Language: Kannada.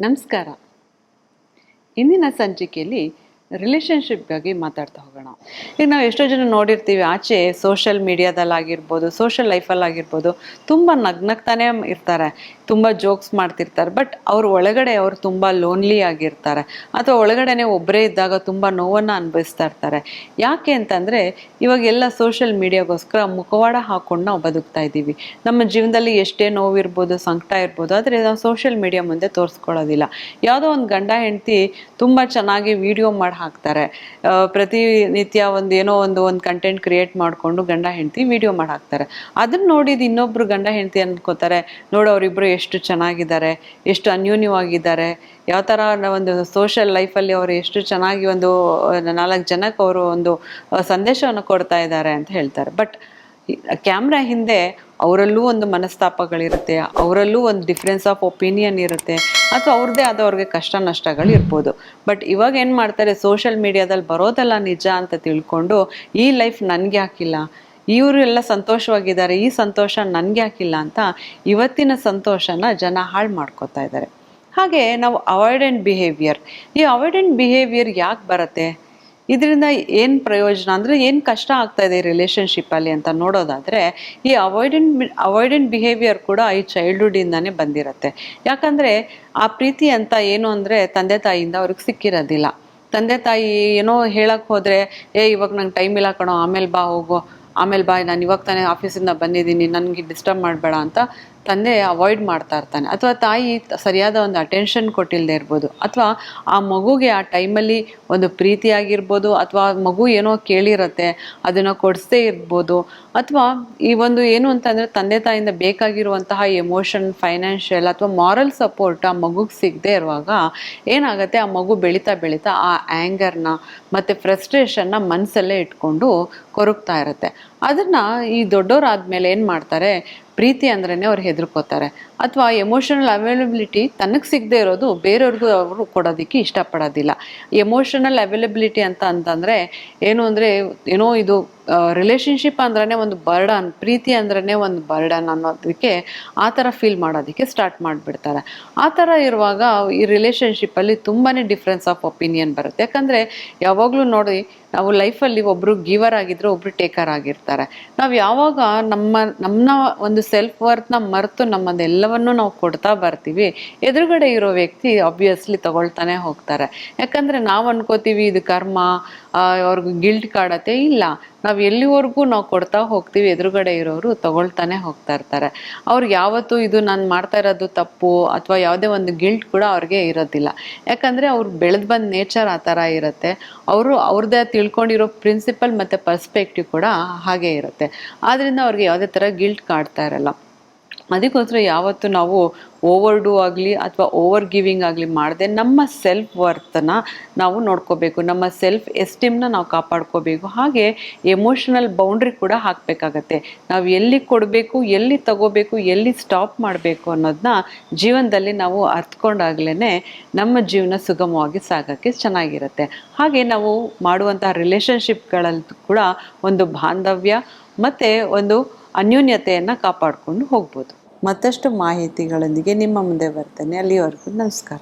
ನಮಸ್ಕಾರ. ಇಂದಿನ ಸಂಚಿಕೆಯಲ್ಲಿ ರಿಲೇಷನ್ಶಿಪ್ ಬಗ್ಗೆ ಮಾತಾಡ್ತಾ ಹೋಗೋಣ. ಈಗ ನಾವು ಎಷ್ಟೋ ಜನ ನೋಡಿರ್ತೀವಿ, ಆಚೆ ಸೋಷಿಯಲ್ ಮೀಡಿಯಾದಲ್ಲಾಗಿರ್ಬೋದು, ಸೋಷಿಯಲ್ ಲೈಫಲ್ಲಾಗಿರ್ಬೋದು, ತುಂಬ ನಗ್ನಗ್ತಾನೆ ಇರ್ತಾರೆ, ತುಂಬ ಜೋಕ್ಸ್ ಮಾಡ್ತಿರ್ತಾರೆ. ಬಟ್ ಅವ್ರ ಒಳಗಡೆ ಅವರು ತುಂಬ ಲೋನ್ಲಿ ಆಗಿರ್ತಾರೆ, ಅಥವಾ ಒಳಗಡೆನೆ ಒಬ್ಬರೇ ಇದ್ದಾಗ ತುಂಬ ನೋವನ್ನು ಅನುಭವಿಸ್ತಾ ಇರ್ತಾರೆ. ಯಾಕೆ ಅಂತಂದರೆ ಇವಾಗೆಲ್ಲ ಸೋಷಿಯಲ್ ಮೀಡಿಯಾಗೋಸ್ಕರ ಮುಖವಾಡ ಹಾಕ್ಕೊಂಡು ನಾವು ಬದುಕ್ತಾ ಇದ್ದೀವಿ. ನಮ್ಮ ಜೀವನದಲ್ಲಿ ಎಷ್ಟೇ ನೋವಿರ್ಬೋದು, ಸಂಕಟ ಇರ್ಬೋದು, ಆದರೆ ನಾವು ಸೋಷಿಯಲ್ ಮೀಡಿಯಾ ಮುಂದೆ ತೋರಿಸ್ಕೊಳ್ಳೋದಿಲ್ಲ. ಯಾವುದೋ ಒಂದು ಗಂಡ ಹೆಂಡತಿ ತುಂಬ ಚೆನ್ನಾಗಿ ವಿಡಿಯೋ ಮಾಡಿ ಹಾಕ್ತಾರೆ, ಪ್ರತಿನಿತ್ಯ ಏನೋ ಒಂದು ಕಂಟೆಂಟ್ ಕ್ರಿಯೇಟ್ ಮಾಡಿಕೊಂಡು ಗಂಡ ಹೆಂಡತಿ ವಿಡಿಯೋ ಮಾಡಿ ಹಾಕ್ತಾರೆ. ಅದನ್ನ ನೋಡಿದ ಇನ್ನೊಬ್ರು ಗಂಡ ಹೆಂಡತಿ ಅನ್ಕೋತಾರೆ, ನೋಡು ಅವರಿಬ್ಬರು ಎಷ್ಟು ಚೆನ್ನಾಗಿದ್ದಾರೆ, ಎಷ್ಟು ಅನ್ಯೋನ್ಯವಾಗಿದ್ದಾರೆ, ಯಾವ ಥರ ಒಂದು ಸೋಷಿಯಲ್ ಲೈಫಲ್ಲಿ ಅವರು ಎಷ್ಟು ಚೆನ್ನಾಗಿ ಒಂದು 4 ಜನಕ್ಕೆ ಅವರು ಒಂದು ಸಂದೇಶವನ್ನು ಕೊಡ್ತಾ ಇದ್ದಾರೆ ಅಂತ ಹೇಳ್ತಾರೆ. ಬಟ್ ಕ್ಯಾಮ್ರಾ ಹಿಂದೆ ಅವರಲ್ಲೂ ಒಂದು ಮನಸ್ತಾಪಗಳಿರುತ್ತೆ, ಅವರಲ್ಲೂ ಒಂದು ಡಿಫ್ರೆನ್ಸ್ ಆಫ್ ಒಪಿನಿಯನ್ ಇರುತ್ತೆ, ಅಥವಾ ಅವ್ರದ್ದೇ ಆದವ್ರಿಗೆ ಕಷ್ಟ ನಷ್ಟಗಳು ಇರ್ಬೋದು. ಬಟ್ ಇವಾಗ ಏನು ಮಾಡ್ತಾರೆ, ಸೋಷಿಯಲ್ ಮೀಡಿಯಾದಲ್ಲಿ ಬರೋದೆಲ್ಲ ನಿಜ ಅಂತ ತಿಳ್ಕೊಂಡು ಈ ಲೈಫ್ ನನಗೆ ಹಾಕಿಲ್ಲ, ಇವರು ಎಲ್ಲ ಸಂತೋಷವಾಗಿದ್ದಾರೆ, ಈ ಸಂತೋಷ ನನಗೆ ಹಾಕಿಲ್ಲ ಅಂತ ಇವತ್ತಿನ ಸಂತೋಷನ ಜನ ಹಾಳು ಮಾಡ್ಕೋತಾ ಇದ್ದಾರೆ. ಹಾಗೆ ನಾವು ಅವಾಯ್ಡೆಂಟ್ ಬಿಹೇವಿಯರ್, ಈ ಅವಾಯ್ಡೆಂಟ್ ಬಿಹೇವಿಯರ್ ಯಾಕೆ ಬರುತ್ತೆ, ಇದರಿಂದ ಏನು ಪ್ರಯೋಜನ ಅಂದರೆ ಏನು ಕಷ್ಟ ಆಗ್ತಾ ಇದೆ ರಿಲೇಷನ್ಶಿಪ್ಪಲ್ಲಿ ಅಂತ ನೋಡೋದಾದರೆ, ಈ ಅವಾಯ್ಡೆಂಟ್ ಬಿಹೇವಿಯರ್ ಕೂಡ ಈ ಚೈಲ್ಡ್ಹುಡ್ಡಿಂದನೇ ಬಂದಿರುತ್ತೆ. ಯಾಕಂದರೆ ಆ ಪ್ರೀತಿ ಅಂತ ಏನು ಅಂದರೆ ತಂದೆ ತಾಯಿಯಿಂದ ಅವ್ರಿಗೆ ಸಿಕ್ಕಿರೋದಿಲ್ಲ. ತಂದೆ ತಾಯಿ ಏನೋ ಹೇಳಕ್ಕೆ ಹೋದರೆ, ಇವಾಗ ನಂಗೆ ಟೈಮ್ ಇಲ್ಲ ಕಣೋ, ಆಮೇಲೆ ಬಾ ಹೋಗೋ, ಆಮೇಲೆ ಬಾ, ನಾನು ಇವಾಗ ತಾನೇ ಆಫೀಸಿಂದ ಬಂದಿದ್ದೀನಿ, ನನಗೆ ಡಿಸ್ಟರ್ಬ್ ಮಾಡಬೇಡ ಅಂತ ತಂದೆ ಅವಾಯ್ಡ್ ಮಾಡ್ತಾ ಇರ್ತಾನೆ. ಅಥವಾ ತಾಯಿ ಸರಿಯಾದ ಒಂದು ಅಟೆನ್ಷನ್ ಕೊಟ್ಟಿಲ್ಲದೆ ಇರ್ಬೋದು, ಅಥವಾ ಆ ಮಗುಗೆ ಆ ಟೈಮಲ್ಲಿ ಒಂದು ಪ್ರೀತಿ ಆಗಿರ್ಬೋದು, ಅಥವಾ ಮಗು ಏನೋ ಕೇಳಿರತ್ತೆ ಅದನ್ನು ಕೊಡಿಸದೇ ಇರ್ಬೋದು, ಅಥವಾ ಈ ಒಂದು ಏನು ಅಂತಂದರೆ ತಂದೆ ತಾಯಿಯಿಂದ ಬೇಕಾಗಿರುವಂತಹ ಎಮೋಷನ್, ಫೈನಾನ್ಷಿಯಲ್ ಅಥವಾ ಮಾರಲ್ ಸಪೋರ್ಟ್ ಆ ಮಗುಗೆ ಸಿಗದೆ ಇರುವಾಗ ಏನಾಗುತ್ತೆ, ಆ ಮಗು ಬೆಳೀತಾ ಬೆಳೀತಾ ಆ ಆ್ಯಂಗರ್ನ ಮತ್ತು ಫ್ರಸ್ಟ್ರೇಷನ್ನ ಮನಸ್ಸಲ್ಲೇ ಇಟ್ಕೊಂಡು ಕೊರಗ್ತಾ ಇರುತ್ತೆ. ಅದನ್ನು ಈ ದೊಡ್ಡವರಾದ್ಮೇಲೆ ಏನು ಮಾಡ್ತಾರೆ, ಪ್ರೀತಿ ಅಂದ್ರೇ ಅವ್ರು ಹೆದರ್ಕೋತಾರೆ, ಅಥವಾ ಎಮೋಷನಲ್ ಅವೈಲಬಿಲಿಟಿ ತನಗೆ ಸಿಗದೆ ಇರೋದು ಬೇರೆಯವ್ರಿಗೂ ಅವರು ಕೊಡೋದಕ್ಕೆ ಇಷ್ಟಪಡೋದಿಲ್ಲ. ಎಮೋಷನಲ್ ಅವೈಲಬಿಲಿಟಿ ಅಂತಂದರೆ ಏನು ಅಂದರೆ, ಏನೋ ಇದು ರಿಲೇಷನ್ಶಿಪ್ ಅಂದ್ರೇ ಒಂದು ಬರ್ಡನ್, ಪ್ರೀತಿ ಅಂದ್ರೇ ಒಂದು ಬರ್ಡನ್ ಅನ್ನೋದಕ್ಕೆ ಆ ಥರ ಫೀಲ್ ಮಾಡೋದಕ್ಕೆ ಸ್ಟಾರ್ಟ್ ಮಾಡಿಬಿಡ್ತಾರೆ. ಆ ಥರ ಇರುವಾಗ ಈ ರಿಲೇಷನ್ಶಿಪ್ಪಲ್ಲಿ ತುಂಬಾ ಡಿಫ್ರೆನ್ಸ್ ಆಫ್ ಒಪಿನಿಯನ್ ಬರುತ್ತೆ. ಯಾಕಂದರೆ ಯಾವಾಗಲೂ ನೋಡಿ, ನಾವು ಲೈಫಲ್ಲಿ ಒಬ್ಬರು ಗಿವರ್ ಆಗಿದ್ರೆ ಒಬ್ಬರು ಟೇಕರ್ ಆಗಿರ್ತಾರೆ. ನಾವು ಯಾವಾಗ ನಮ್ಮ ಒಂದು ಸೆಲ್ಫ್ ವರ್ತ್ನ ಮರೆತು ನಮ್ಮದೆಲ್ಲವನ್ನು ನಾವು ಕೊಡ್ತಾ ಬರ್ತೀವಿ, ಎದುರುಗಡೆ ಇರೋ ವ್ಯಕ್ತಿ ಆಬ್ವಿಯಸ್ಲಿ ತಗೊಳ್ತಾನೆ ಹೋಗ್ತಾರೆ. ಯಾಕಂದರೆ ನಾವು ಅನ್ಕೋತೀವಿ ಇದು ಕರ್ಮ, ಅವ್ರಿಗೆ ಗಿಲ್ಟ್ ಕಾಡತ್ತೆ. ಇಲ್ಲ, ನಾವು ಎಲ್ಲಿವರೆಗೂ ನಾವು ಕೊಡ್ತಾ ಹೋಗ್ತೀವಿ, ಎದುರುಗಡೆ ಇರೋರು ತಗೊಳ್ತಾನೆ ಹೋಗ್ತಾ ಇರ್ತಾರೆ. ಅವ್ರಿಗೆ ಯಾವತ್ತೂ ಇದು ನಾನು ಮಾಡ್ತಾ ಇರೋದು ತಪ್ಪು ಅಥವಾ ಯಾವುದೇ ಒಂದು ಗಿಲ್ಟ್ ಕೂಡ ಅವ್ರಿಗೆ ಇರೋದಿಲ್ಲ. ಯಾಕಂದರೆ ಅವ್ರು ಬೆಳೆದು ಬಂದ ನೇಚರ್ ಆ ಥರ ಇರುತ್ತೆ. ಅವರು ಅವ್ರದ್ದೇ ತಿಳ್ಕೊಂಡಿರೋ ಪ್ರಿನ್ಸಿಪಲ್ ಮತ್ತು ಪರ್ಸ್ಪೆಕ್ಟಿವ್ ಕೂಡ ಹಾಗೆ ಇರುತ್ತೆ. ಆದ್ದರಿಂದ ಅವ್ರಿಗೆ ಯಾವುದೇ ಥರ ಗಿಲ್ಟ್ ಕಾಡ್ತಾ ಇರಲ್ಲ. ಅದಕ್ಕೋಸ್ಕರ ಯಾವತ್ತೂ ನಾವು ಓವರ್ ಡೂ ಆಗಲಿ ಅಥವಾ ಓವರ್ ಗಿವಿಂಗ್ ಆಗಲಿ ಮಾಡದೆ ನಮ್ಮ ಸೆಲ್ಫ್ ವರ್ತನ ನಾವು ನೋಡ್ಕೋಬೇಕು, ನಮ್ಮ ಸೆಲ್ಫ್ ಎಸ್ಟೀಮ್ನ ನಾವು ಕಾಪಾಡ್ಕೋಬೇಕು. ಹಾಗೆ ಎಮೋಷನಲ್ ಬೌಂಡ್ರಿ ಕೂಡ ಹಾಕಬೇಕಾಗತ್ತೆ. ನಾವು ಎಲ್ಲಿ ಕೊಡಬೇಕು, ಎಲ್ಲಿ ತಗೋಬೇಕು, ಎಲ್ಲಿ ಸ್ಟಾಪ್ ಮಾಡಬೇಕು ಅನ್ನೋದನ್ನ ಜೀವನದಲ್ಲಿ ನಾವು ಅರ್ಥಕೊಂಡಾಗ್ಲೇ ನಮ್ಮ ಜೀವನ ಸುಗಮವಾಗಿ ಸಾಗೋಕ್ಕೆ ಚೆನ್ನಾಗಿರುತ್ತೆ. ಹಾಗೆ ನಾವು ಮಾಡುವಂತಹ ರಿಲೇಷನ್ಶಿಪ್ಗಳಲ್ಲಿ ಕೂಡ ಒಂದು ಬಾಂಧವ್ಯ ಮತ್ತು ಒಂದು ಅನ್ಯೋನ್ಯತೆಯನ್ನು ಕಾಪಾಡಿಕೊಂಡು ಹೋಗ್ಬೋದು. ಮತ್ತಷ್ಟು ಮಾಹಿತಿಗಳೊಂದಿಗೆ ನಿಮ್ಮ ಮುಂದೆ ಬರ್ತೇನೆ. ಅಲ್ಲಿವರೆಗೂ ನಮಸ್ಕಾರ.